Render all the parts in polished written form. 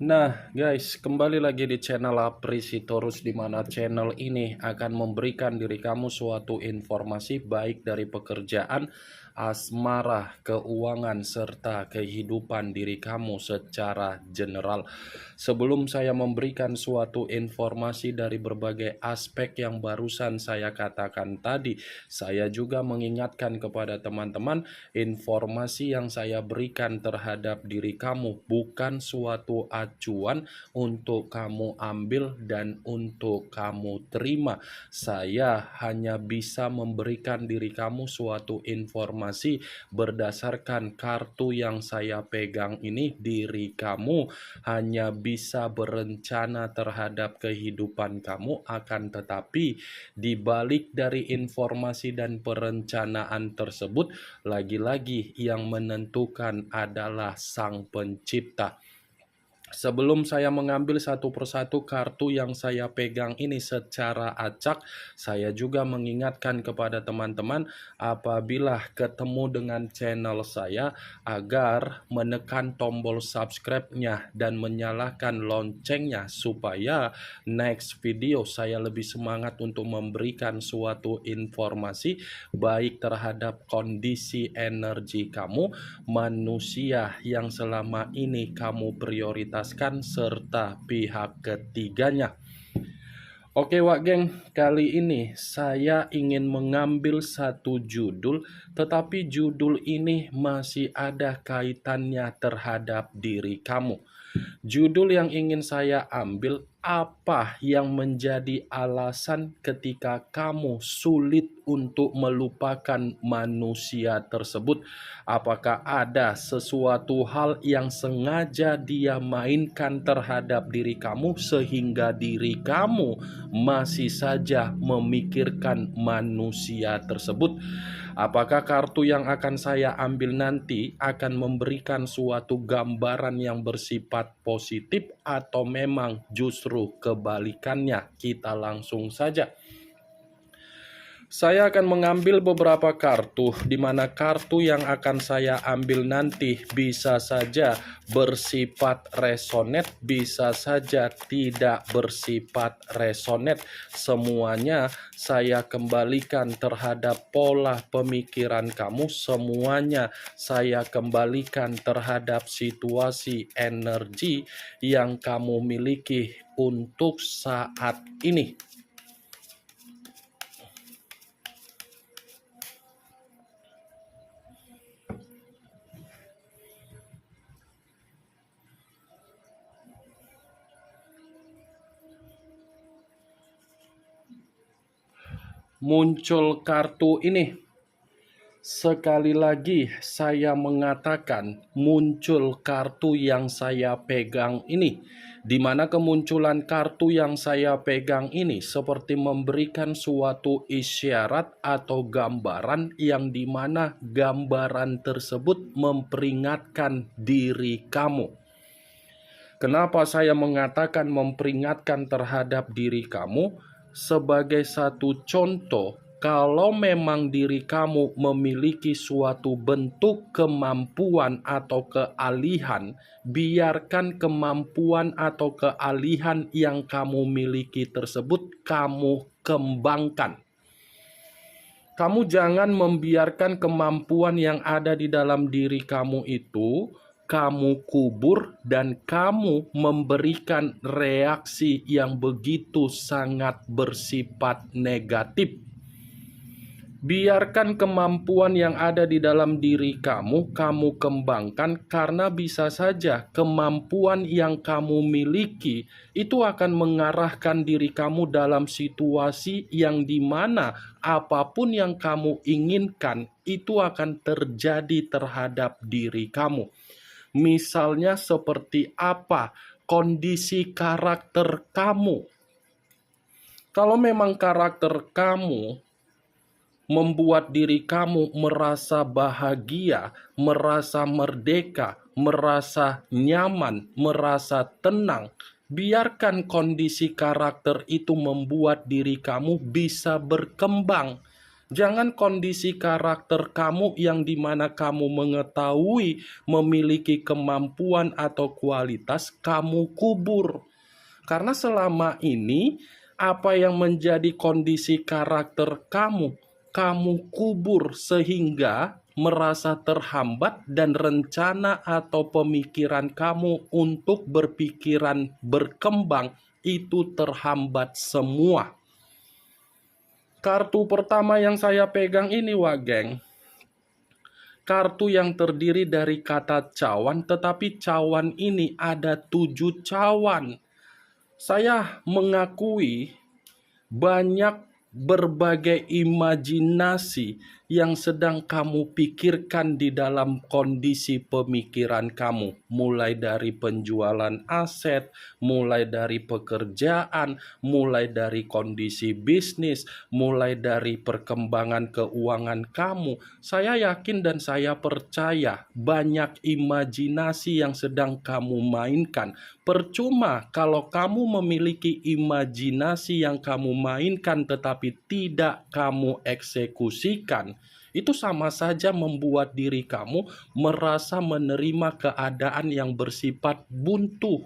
Nah guys, kembali lagi di channel Aprisitorus, di mana channel ini akan memberikan diri kamu suatu informasi baik dari pekerjaan, asmara, keuangan, serta kehidupan diri kamu secara general. Sebelum saya memberikan suatu informasi dari berbagai aspek yang barusan saya katakan tadi, saya juga mengingatkan kepada teman-teman, informasi yang saya berikan terhadap diri kamu bukan suatu acuan untuk kamu ambil dan untuk kamu terima. Saya hanya bisa memberikan diri kamu suatu informasi berdasarkan kartu yang saya pegang ini. Diri kamu hanya bisa berencana terhadap kehidupan kamu, akan tetapi di balik dari informasi dan perencanaan tersebut, lagi-lagi yang menentukan adalah Sang Pencipta. Sebelum saya mengambil satu persatu kartu yang saya pegang ini secara acak, saya juga mengingatkan kepada teman-teman apabila ketemu dengan channel saya agar menekan tombol subscribe-nya dan menyalakan loncengnya supaya next video saya lebih semangat untuk memberikan suatu informasi baik terhadap kondisi energi kamu, manusia yang selama ini kamu prioritaskan, serta pihak ketiganya. Oke Wak Geng, kali ini saya ingin mengambil satu judul, tetapi judul ini masih ada kaitannya terhadap diri kamu. Judul yang ingin saya ambil, apa yang menjadi alasan ketika kamu sulit untuk melupakan manusia tersebut? Apakah ada sesuatu hal yang sengaja dia mainkan terhadap diri kamu sehingga diri kamu masih saja memikirkan manusia tersebut? Apakah kartu yang akan saya ambil nanti akan memberikan suatu gambaran yang bersifat positif atau memang justru kebalikannya? Kita langsung saja. Saya akan mengambil beberapa kartu, di mana kartu yang akan saya ambil nanti bisa saja bersifat resonet, bisa saja tidak bersifat resonet. Semuanya saya kembalikan terhadap pola pemikiran kamu, semuanya saya kembalikan terhadap situasi energi yang kamu miliki untuk saat ini. Muncul kartu ini. Sekali lagi saya mengatakan, muncul kartu yang saya pegang ini, di mana kemunculan kartu yang saya pegang ini seperti memberikan suatu isyarat atau gambaran yang dimana gambaran tersebut memperingatkan diri kamu. Kenapa saya mengatakan memperingatkan terhadap diri kamu? Sebagai satu contoh, kalau memang diri kamu memiliki suatu bentuk kemampuan atau kealihan, biarkan kemampuan atau kealihan yang kamu miliki tersebut kamu kembangkan. Kamu jangan membiarkan kemampuan yang ada di dalam diri kamu itu kamu kubur dan kamu memberikan reaksi yang begitu sangat bersifat negatif. Biarkan kemampuan yang ada di dalam diri kamu kembangkan, karena bisa saja kemampuan yang kamu miliki itu akan mengarahkan diri kamu dalam situasi yang dimana apapun yang kamu inginkan itu akan terjadi terhadap diri kamu. Misalnya seperti apa kondisi karakter kamu. Kalau memang karakter kamu membuat diri kamu merasa bahagia, merasa merdeka, merasa nyaman, merasa tenang, biarkan kondisi karakter itu membuat diri kamu bisa berkembang. Jangan kondisi karakter kamu yang dimana kamu mengetahui memiliki kemampuan atau kualitas kamu kubur. Karena selama ini apa yang menjadi kondisi karakter kamu, kamu kubur sehingga merasa terhambat dan rencana atau pemikiran kamu untuk berpikiran berkembang itu terhambat semua. Kartu pertama yang saya pegang ini, geng, kartu yang terdiri dari kata cawan, tetapi cawan ini ada 7 cawan. Saya mengakui banyak berbagai imajinasi yang sedang kamu pikirkan di dalam kondisi pemikiran kamu, mulai dari penjualan aset, mulai dari pekerjaan, mulai dari kondisi bisnis, mulai dari perkembangan keuangan kamu. Saya yakin dan saya percaya banyak imajinasi yang sedang kamu mainkan. Percuma kalau kamu memiliki imajinasi yang kamu mainkan tetapi tidak kamu eksekusikan. Itu sama saja membuat diri kamu merasa menerima keadaan yang bersifat buntu.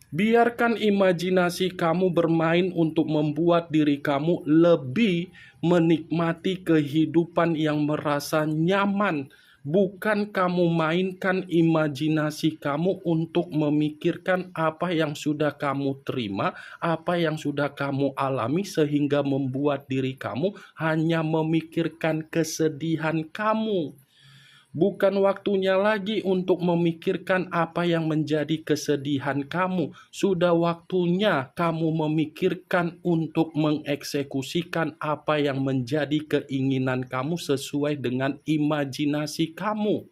Biarkan imajinasi kamu bermain untuk membuat diri kamu lebih menikmati kehidupan yang merasa nyaman. Bukan kamu mainkan imajinasi kamu untuk memikirkan apa yang sudah kamu terima, apa yang sudah kamu alami sehingga membuat diri kamu hanya memikirkan kesedihan kamu. Bukan waktunya lagi untuk memikirkan apa yang menjadi kesedihan kamu. Sudah waktunya kamu memikirkan untuk mengeksekusikan apa yang menjadi keinginan kamu sesuai dengan imajinasi kamu.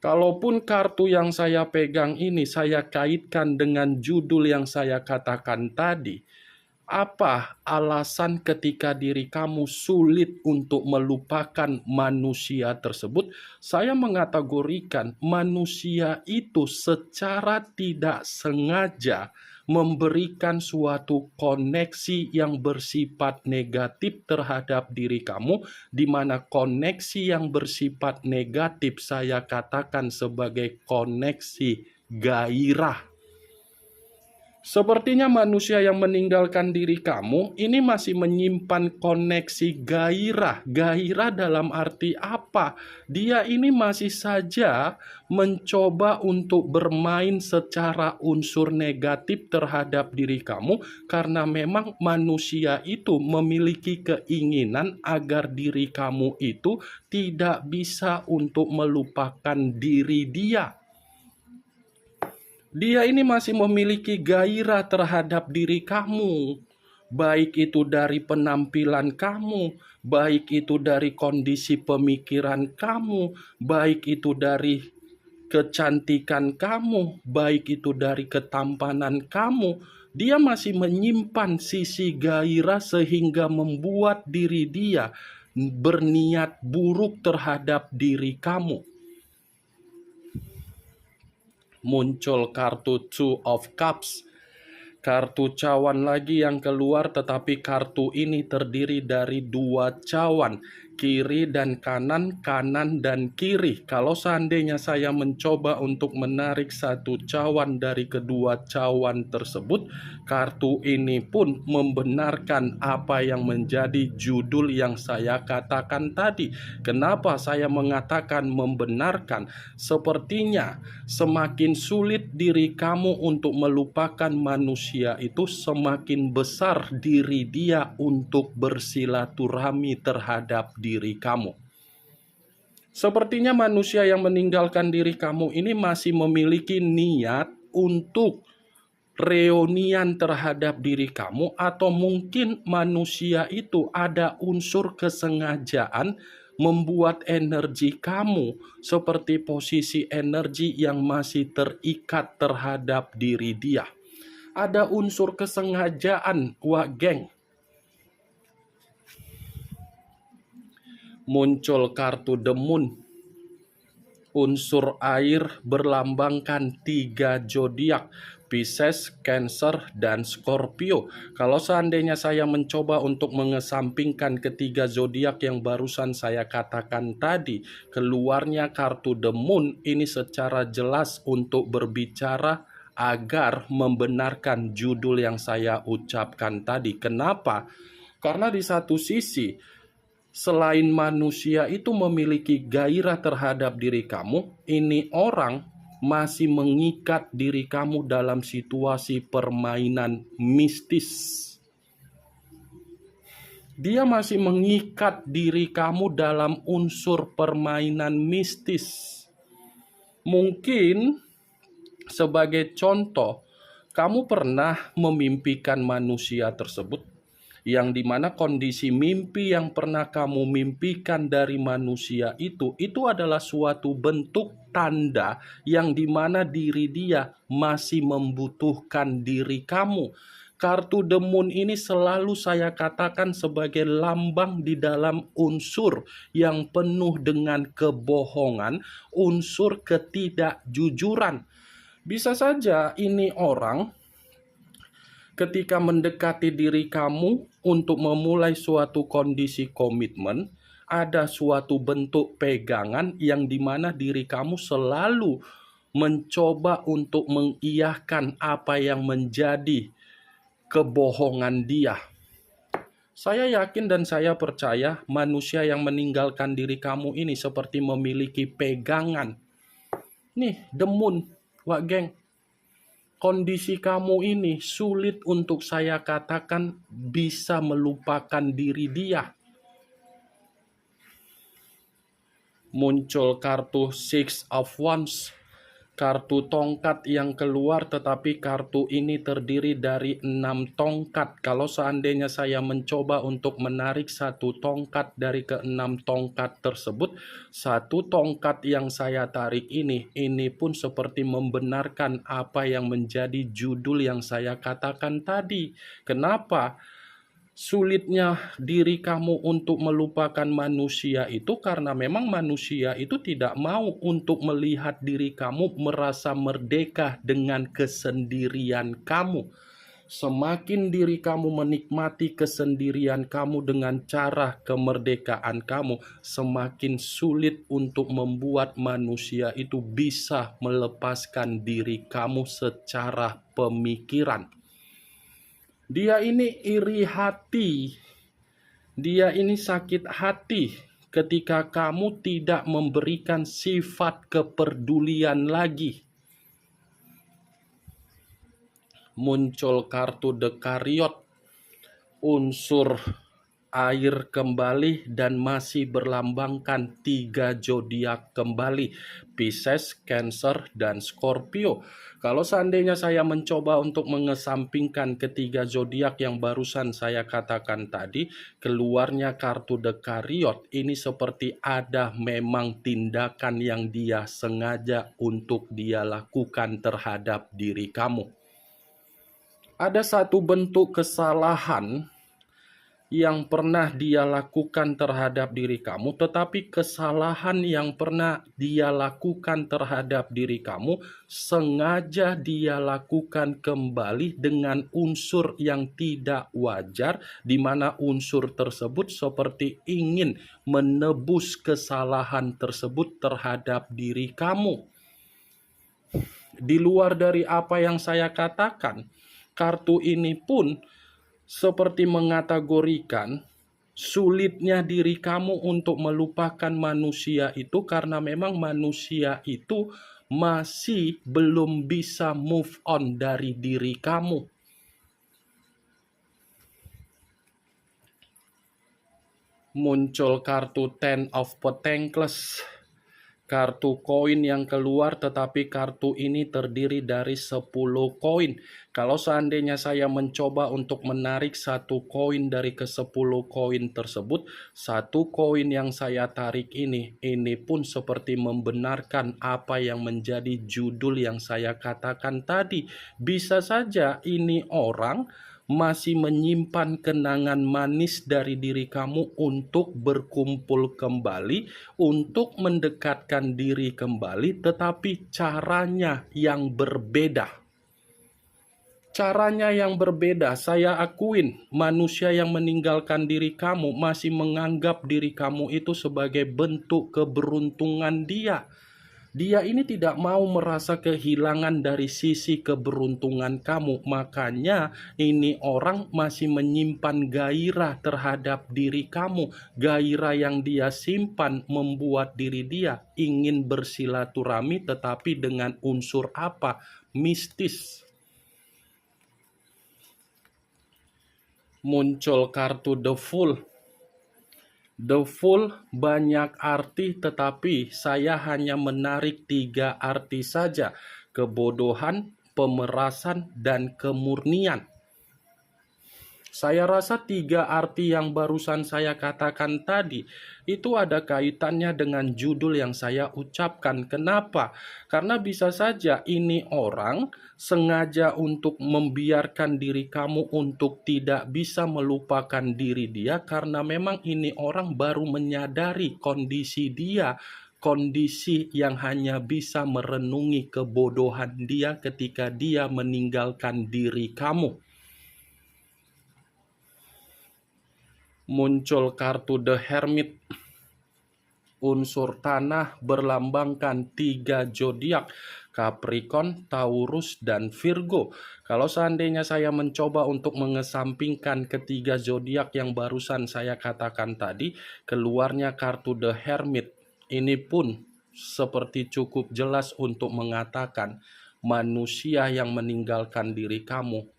Kalaupun kartu yang saya pegang ini saya kaitkan dengan judul yang saya katakan tadi, apa alasan ketika diri kamu sulit untuk melupakan manusia tersebut? Saya mengategorikan manusia itu secara tidak sengaja memberikan suatu koneksi yang bersifat negatif terhadap diri kamu, di mana koneksi yang bersifat negatif saya katakan sebagai koneksi gairah. Sepertinya manusia yang meninggalkan diri kamu ini masih menyimpan koneksi gairah. Gairah dalam arti apa? Dia ini masih saja mencoba untuk bermain secara unsur negatif terhadap diri kamu karena memang manusia itu memiliki keinginan agar diri kamu itu tidak bisa untuk melupakan diri dia. Dia ini masih memiliki gairah terhadap diri kamu, baik itu dari penampilan kamu, baik itu dari kondisi pemikiran kamu, baik itu dari kecantikan kamu, baik itu dari ketampanan kamu. Dia masih menyimpan sisi gairah sehingga membuat diri dia berniat buruk terhadap diri kamu. Muncul kartu Two of Cups, kartu cawan lagi yang keluar, tetapi kartu ini terdiri dari 2 cawan, kiri dan kanan, kanan dan kiri. Kalau seandainya saya mencoba untuk menarik satu cawan dari kedua cawan tersebut, kartu ini pun membenarkan apa yang menjadi judul yang saya katakan tadi. Kenapa saya mengatakan membenarkan? Sepertinya semakin sulit diri kamu untuk melupakan manusia itu, semakin besar diri dia untuk bersilaturahmi terhadap diri kamu. Sepertinya manusia yang meninggalkan diri kamu ini masih memiliki niat untuk reunian terhadap diri kamu, atau mungkin manusia itu ada unsur kesengajaan membuat energi kamu seperti posisi energi yang masih terikat terhadap diri dia. Ada unsur kesengajaan, geng. Muncul kartu The Moon, unsur air berlambangkan 3 zodiak, Pisces, Cancer, dan Scorpio. Kalau seandainya saya mencoba untuk mengesampingkan ketiga zodiak yang barusan saya katakan tadi, keluarnya kartu The Moon ini secara jelas untuk berbicara agar membenarkan judul yang saya ucapkan tadi. Kenapa? Karena di satu sisi, selain manusia itu memiliki gairah terhadap diri kamu, ini orang masih mengikat diri kamu dalam situasi permainan mistis. Dia masih mengikat diri kamu dalam unsur permainan mistis. Mungkin sebagai contoh, kamu pernah memimpikan manusia tersebut, yang dimana kondisi mimpi yang pernah kamu mimpikan dari manusia itu adalah suatu bentuk tanda yang dimana diri dia masih membutuhkan diri kamu. Kartu The Moon ini selalu saya katakan sebagai lambang di dalam unsur yang penuh dengan kebohongan, unsur ketidakjujuran. Bisa saja ini orang ketika mendekati diri kamu untuk memulai suatu kondisi komitmen, ada suatu bentuk pegangan yang dimana diri kamu selalu mencoba untuk mengiyahkan apa yang menjadi kebohongan dia. Saya yakin dan saya percaya manusia yang meninggalkan diri kamu ini seperti memiliki pegangan. Nih, The Moon, Wak Geng. Kondisi kamu ini sulit untuk saya katakan bisa melupakan diri dia. Muncul kartu Six of Wands, kartu tongkat yang keluar, tetapi kartu ini terdiri dari 6 tongkat. Kalau seandainya saya mencoba untuk menarik satu tongkat dari ke-6 tongkat tersebut, satu tongkat yang saya tarik ini pun seperti membenarkan apa yang menjadi judul yang saya katakan tadi. Kenapa? Sulitnya diri kamu untuk melupakan manusia itu karena memang manusia itu tidak mau untuk melihat diri kamu merasa merdeka dengan kesendirian kamu. Semakin diri kamu menikmati kesendirian kamu dengan cara kemerdekaan kamu, semakin sulit untuk membuat manusia itu bisa melepaskan diri kamu secara pemikiran. Dia ini iri hati, dia ini sakit hati ketika kamu tidak memberikan sifat kepedulian lagi. Muncul kartu The Chariot, unsur air kembali dan masih berlambangkan 3 zodiak kembali, Pisces, Cancer, dan Scorpio. Kalau seandainya saya mencoba untuk mengesampingkan ketiga zodiak yang barusan saya katakan tadi, keluarnya kartu The Chariot ini seperti ada memang tindakan yang dia sengaja untuk dia lakukan terhadap diri kamu. Ada satu bentuk kesalahan yang pernah dia lakukan terhadap diri kamu, tetapi kesalahan yang pernah dia lakukan terhadap diri kamu sengaja dia lakukan kembali dengan unsur yang tidak wajar, di mana unsur tersebut seperti ingin menebus kesalahan tersebut terhadap diri kamu. Di luar dari apa yang saya katakan, kartu ini pun seperti mengategorikan sulitnya diri kamu untuk melupakan manusia itu karena memang manusia itu masih belum bisa move on dari diri kamu. Muncul kartu Ten of Pentacles, kartu koin yang keluar, tetapi kartu ini terdiri dari 10 koin. Kalau seandainya saya mencoba untuk menarik satu koin dari ke-10 koin tersebut, satu koin yang saya tarik ini pun seperti membenarkan apa yang menjadi judul yang saya katakan tadi. Bisa saja ini orang masih menyimpan kenangan manis dari diri kamu untuk berkumpul kembali, untuk mendekatkan diri kembali, tetapi caranya yang berbeda. Caranya yang berbeda, saya akuin manusia yang meninggalkan diri kamu masih menganggap diri kamu itu sebagai bentuk keberuntungan dia. Dia ini tidak mau merasa kehilangan dari sisi keberuntungan kamu. Makanya ini orang masih menyimpan gairah terhadap diri kamu. Gairah yang dia simpan membuat diri dia ingin bersilaturahmi, tetapi dengan unsur apa? Mistis. Muncul kartu The Fool. The Fool banyak arti, tetapi saya hanya menarik 3 arti saja: kebodohan, pemerasan, dan kemurnian. Saya rasa 3 arti yang barusan saya katakan tadi itu ada kaitannya dengan judul yang saya ucapkan. Kenapa? Karena bisa saja ini orang sengaja untuk membiarkan diri kamu untuk tidak bisa melupakan diri dia, karena memang ini orang baru menyadari kondisi dia, kondisi yang hanya bisa merenungi kebodohan dia ketika dia meninggalkan diri kamu. Muncul kartu The Hermit. Unsur tanah berlambangkan 3 zodiak: Capricorn, Taurus, dan Virgo. Kalau seandainya saya mencoba untuk mengesampingkan ketiga zodiak yang barusan saya katakan tadi, keluarnya kartu The Hermit. Ini pun seperti cukup jelas untuk mengatakan manusia yang meninggalkan diri kamu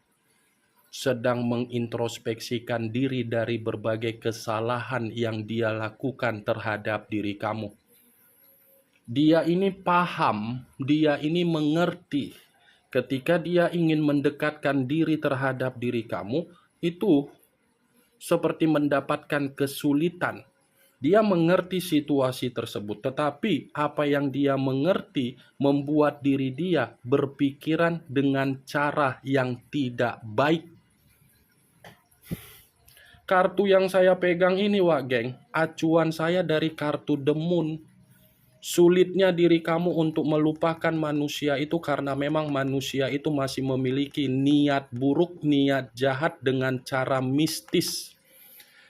sedang mengintrospeksikan diri dari berbagai kesalahan yang dia lakukan terhadap diri kamu. Dia ini paham, dia ini mengerti. Ketika dia ingin mendekatkan diri terhadap diri kamu, itu seperti mendapatkan kesulitan. Dia mengerti situasi tersebut, tetapi apa yang dia mengerti membuat diri dia berpikiran dengan cara yang tidak baik. Kartu yang saya pegang ini, Wak Geng, acuan saya dari kartu The Moon. Sulitnya diri kamu untuk melupakan manusia itu karena memang manusia itu masih memiliki niat buruk, niat jahat dengan cara mistis.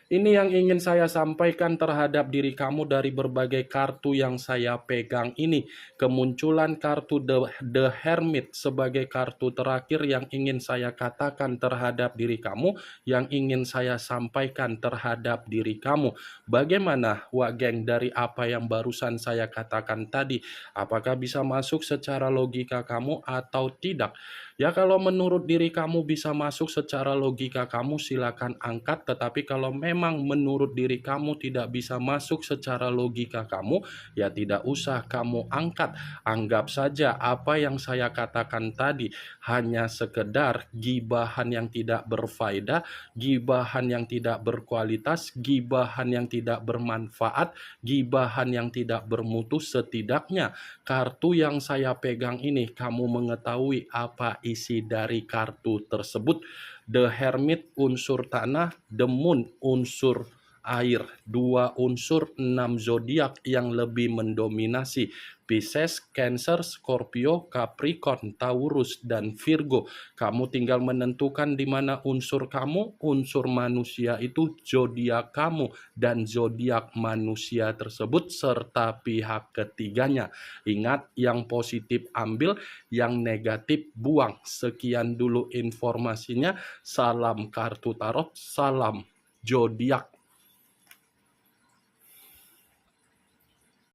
Ini yang ingin saya sampaikan terhadap diri kamu dari berbagai kartu yang saya pegang ini. Kemunculan kartu The Hermit sebagai kartu terakhir yang ingin saya katakan terhadap diri kamu, yang ingin saya sampaikan terhadap diri kamu. Bagaimana, Wak Geng, dari apa yang barusan saya katakan tadi? Apakah bisa masuk secara logika kamu atau tidak? Ya, kalau menurut diri kamu bisa masuk secara logika kamu, silakan angkat. Tetapi kalau memang menurut diri kamu tidak bisa masuk secara logika kamu, ya tidak usah kamu angkat. Anggap saja apa yang saya katakan tadi hanya sekedar gibahan yang tidak berfaedah, gibahan yang tidak berkualitas, gibahan yang tidak bermanfaat, gibahan yang tidak bermutu. Setidaknya kartu yang saya pegang ini, kamu mengetahui apa isi dari kartu tersebut. The Hermit unsur tanah, The Moon unsur air. 2 unsur, 6 zodiak yang lebih mendominasi: Pisces, Cancer, Scorpio, Capricorn, Taurus, dan Virgo. Kamu tinggal menentukan di mana unsur kamu. Unsur manusia itu zodiak kamu dan zodiak manusia tersebut serta pihak ketiganya. Ingat, yang positif ambil, yang negatif buang. Sekian dulu informasinya. Salam kartu tarot, salam zodiak.